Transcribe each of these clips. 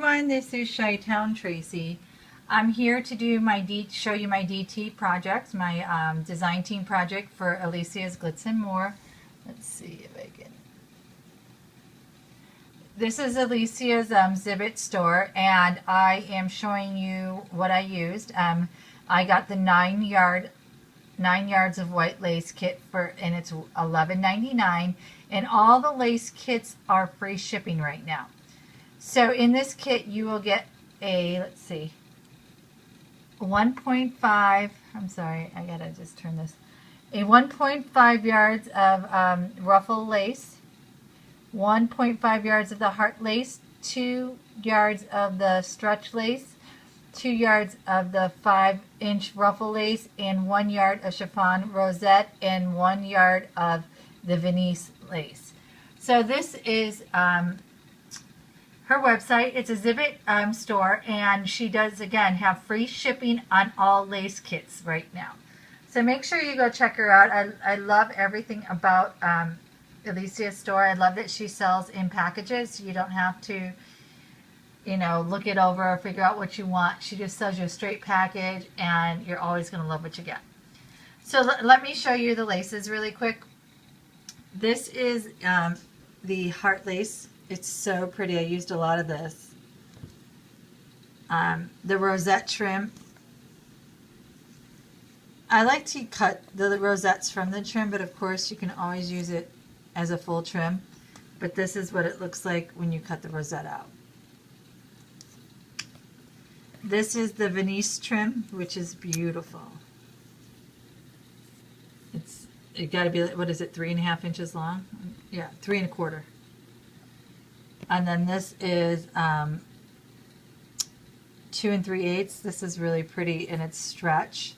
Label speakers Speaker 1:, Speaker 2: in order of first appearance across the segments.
Speaker 1: everyone, this is Chi-townTraci. I'm here to do show you my DT project, my design team project for Alicia's Glitzzandmore. Let's see if I can. This is Alicia's Zibbet store, and I am showing you what I used. I got the 9 yards of white lace kit and it's $11.99, and all the lace kits are free shipping right now. So in this kit you will get a, let's see, 1.5, I'm sorry, I gotta just turn this, a 1.5 yards of ruffle lace, 1.5 yards of the heart lace, 2 yards of the stretch lace, 2 yards of the 5-inch ruffle lace, and 1 yard of chiffon rosette, and 1 yard of the Venice lace. So this is her website. It's a Zibbet store, and she does again have free shipping on all lace kits right now. So make sure you go check her out. I love everything about Alicia's store. I love that she sells in packages, so you don't have to, you know, look it over or figure out what you want. She just sells you a straight package, and you're always going to love what you get. So let me show you the laces really quick. This is the heart lace. It's so pretty. I used a lot of this. The rosette trim. I like to cut the rosettes from the trim, but of course you can always use it as a full trim. But this is what it looks like when you cut the rosette out. This is the Venice trim, which is beautiful. It got to be, what is it, 3.5 inches long? Yeah, 3 1/4. And then this is 2 3/8. This is really pretty, and it's stretch.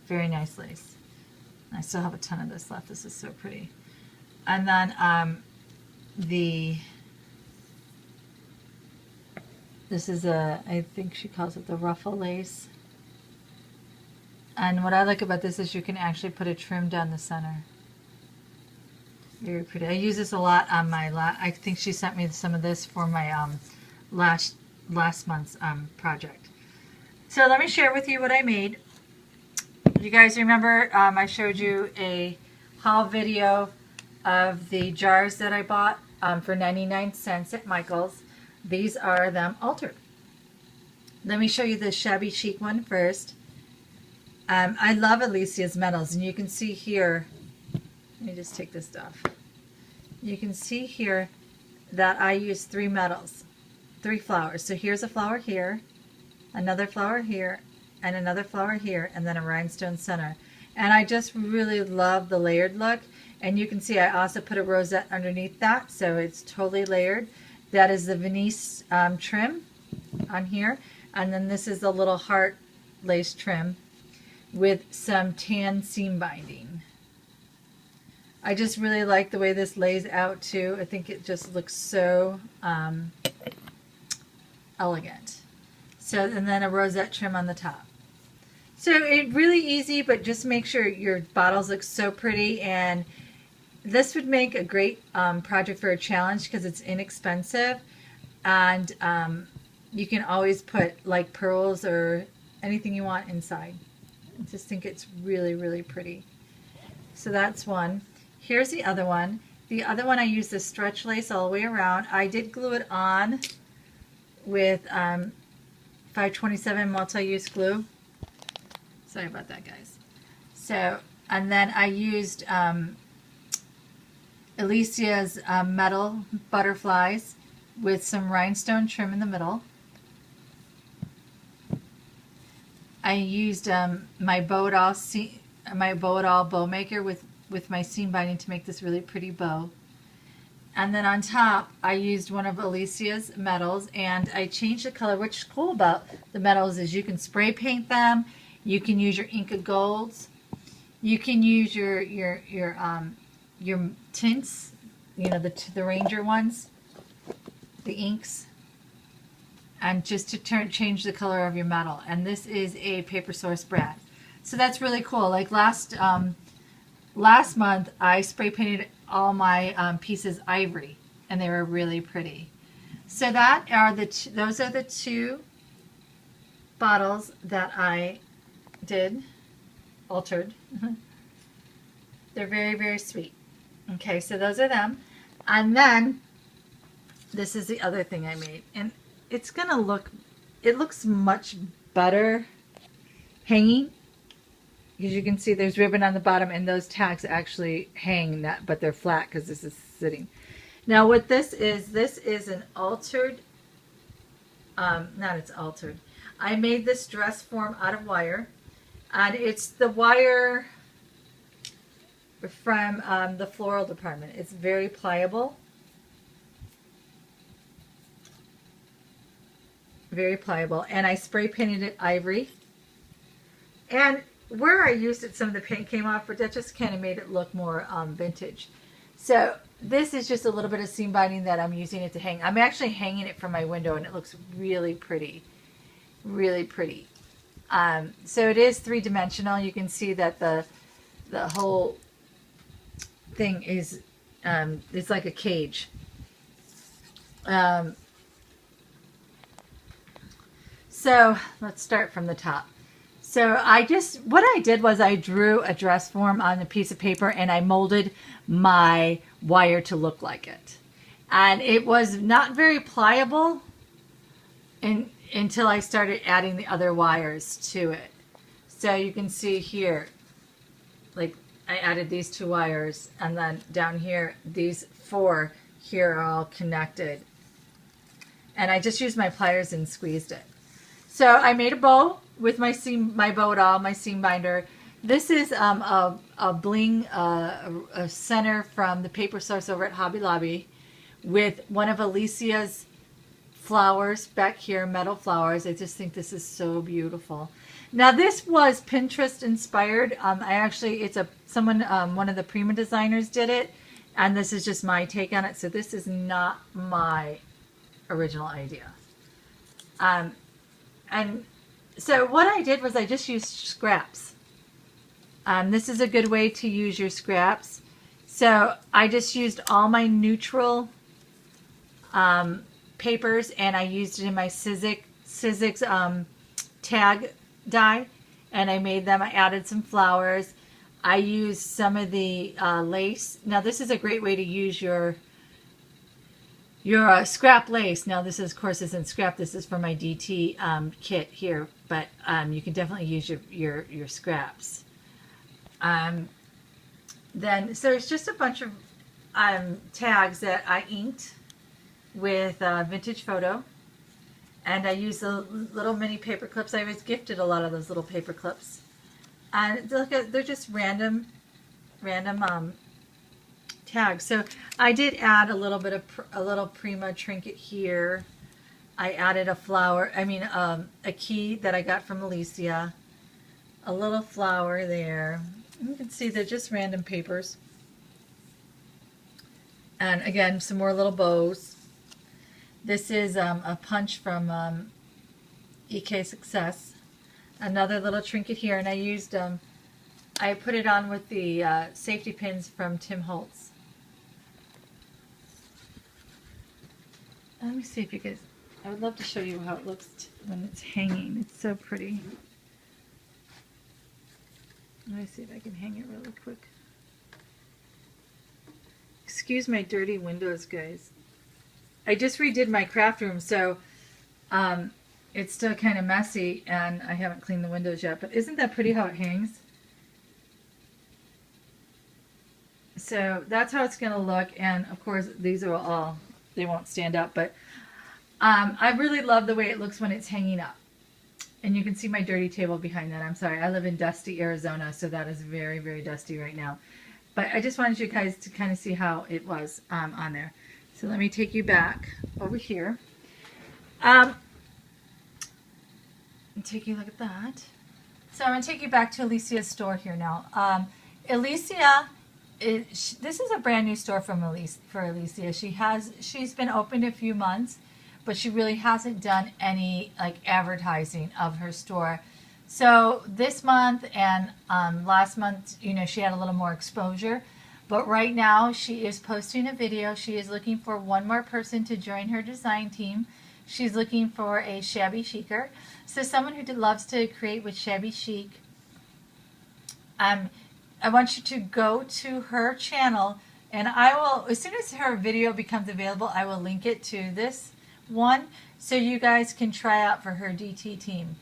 Speaker 1: Very nice lace. I still have a ton of this left. This is so pretty. And then this is I think she calls it the ruffle lace. And what I like about this is you can actually put a trim down the center. Very pretty. I use this a lot on my, I think she sent me some of this for my last month's project. So let me share with you what I made. You guys remember I showed you a haul video of the jars that I bought for 99 cents at Michael's. These are them altered. Let me show you the shabby chic one first. I love Alicia's metals, and you can see here, let me just take this off. You can see here that I use 3 metals, 3 flowers. So here's a flower here, another flower here, and another flower here, and then a rhinestone center. And I just really love the layered look. And you can see I also put a rosette underneath that, so it's totally layered. That is the Venice trim on here. And then this is the little heart lace trim with some tan seam binding. I just really like the way this lays out too. I think it just looks so elegant. So, and then a rosette trim on the top. So it's really easy, but just make sure your bottles look so pretty. And this would make a great project for a challenge because it's inexpensive, and you can always put like pearls or anything you want inside. I just think it's really, really pretty. So that's one. Here's the other one. The other one I used the stretch lace all the way around. I did glue it on with 527 multi-use glue. Sorry about that, guys. So, and then I used Alicia's metal butterflies with some rhinestone trim in the middle. I used my bow it all bow maker with my seam binding to make this really pretty bow. And then on top, I used one of Alicia's metals, and I changed the color. What's cool about the metals is you can spray paint them. You can use your Inca Golds. You can use your tints, you know, the Ranger ones, the inks, and just to change the color of your metal. And this is a Paper Source brand. So that's really cool. Like last month, I spray painted all my pieces ivory, and they were really pretty. So that are those are the two bottles that I did, altered. They're very, very sweet. Okay, so those are them. And then this is the other thing I made. And it's going to look, it looks much better hanging. Because you can see there's ribbon on the bottom and those tags actually hang, but they're flat because this is sitting. Now what this is an altered, it's altered. I made this dress form out of wire. And it's the wire from the floral department. It's very pliable. Very pliable. And I spray painted it ivory. And where I used it, some of the paint came off, but that just kind of made it look more vintage. So this is just a little bit of seam binding that I'm using it to hang. I'm actually hanging it from my window and it looks really pretty. Really pretty. So it is three-dimensional. You can see that the whole thing is it's like a cage. So let's start from the top. So what I did was I drew a dress form on a piece of paper and I molded my wire to look like it. And it was not very pliable until I started adding the other wires to it. So you can see here, like I added these two wires and then down here, these four here are all connected. And I just used my pliers and squeezed it. So I made a bow with my seam binder. This is a bling, a center from the paper source over at Hobby Lobby with one of Alicia's flowers back here, metal flowers. I just think this is so beautiful. Now this was Pinterest inspired. One of the Prima designers did it, and this is just my take on it. So this is not my original idea. And so what I did was I just used scraps. This is a good way to use your scraps. So I just used all my neutral papers and I used it in my Sizzix tag die, and I made them. I added some flowers. I used some of the lace. Now this is a great way to use your scrap lace. Now this is, of course, isn't scrap. This is for my DT kit here, but you can definitely use your scraps. So it's just a bunch of tags that I inked with vintage photo, and I used the little mini paper clips. I was gifted a lot of those little paper clips, and they're just random tags. So I did add a little Prima trinket here. I added a flower, a key that I got from Alicia, a little flower there. You can see they're just random papers. And again, some more little bows. This is a punch from EK Success. Another little trinket here, and I used I put it on with the safety pins from Tim Holtz. Let me see if you guys, I would love to show you how it looks when it's hanging. It's so pretty. Let me see if I can hang it really quick. Excuse my dirty windows, guys. I just redid my craft room, so it's still kind of messy, and I haven't cleaned the windows yet. But isn't that pretty how it hangs? So that's how it's going to look, and of course these are all, they won't stand up, but I really love the way it looks when it's hanging up. And you can see my dirty table behind that. I'm sorry, I live in dusty Arizona, so that is very, very dusty right now. But I just wanted you guys to kind of see how it was on there. So let me take you back over here. And take a look at that. So I'm going to take you back to Alicia's store here now. Alicia, this is a brand new store for Alicia. She's been opened a few months, but she really hasn't done any advertising of her store. So this month and last month, she had a little more exposure. But right now she is posting a video. She is looking for one more person to join her design team. She's looking for a shabby chicer. So someone who loves to create with shabby chic. I want you to go to her channel, and I will, as soon as her video becomes available, I will link it to this one so you guys can try out for her DT team.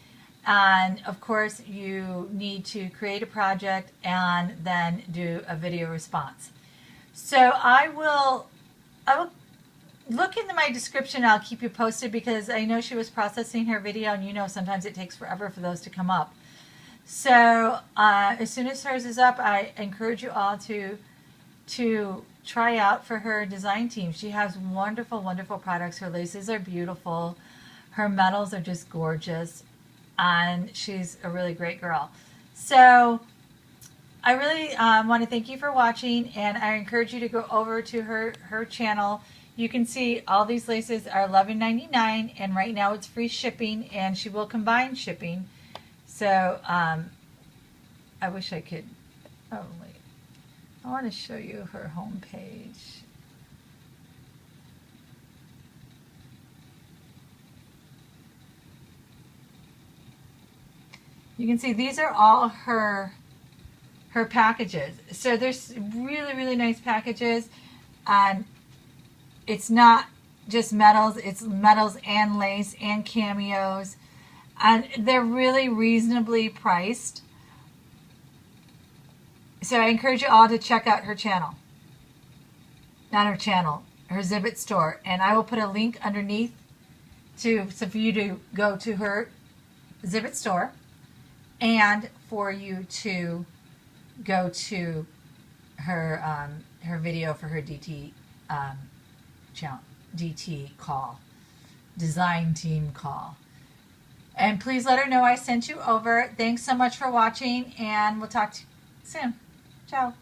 Speaker 1: And of course you need to create a project and then do a video response. So I will look into my description. I'll keep you posted because I know she was processing her video, and you know sometimes it takes forever for those to come up. So as soon as hers is up, I encourage you all to try out for her design team. She has wonderful, wonderful products. Her laces are beautiful. Her metals are just gorgeous. And she's a really great girl. So I really want to thank you for watching, and I encourage you to go over to her channel. You can see all these laces are $11.99, and right now it's free shipping, and she will combine shipping. So I wish I could, oh wait, I want to show you her home page. You can see these are all her packages. So there's really, really nice packages, and it's not just metals, it's metals and lace and cameos, and they're really reasonably priced. So I encourage you all to check out her channel. Not her channel, her Zibbet store. And I will put a link underneath so for you to go to her Zibbet store, and for you to go to her her video for her DT channel, DT call, design team call. And please let her know I sent you over. Thanks so much for watching, and we'll talk to you soon. Ciao.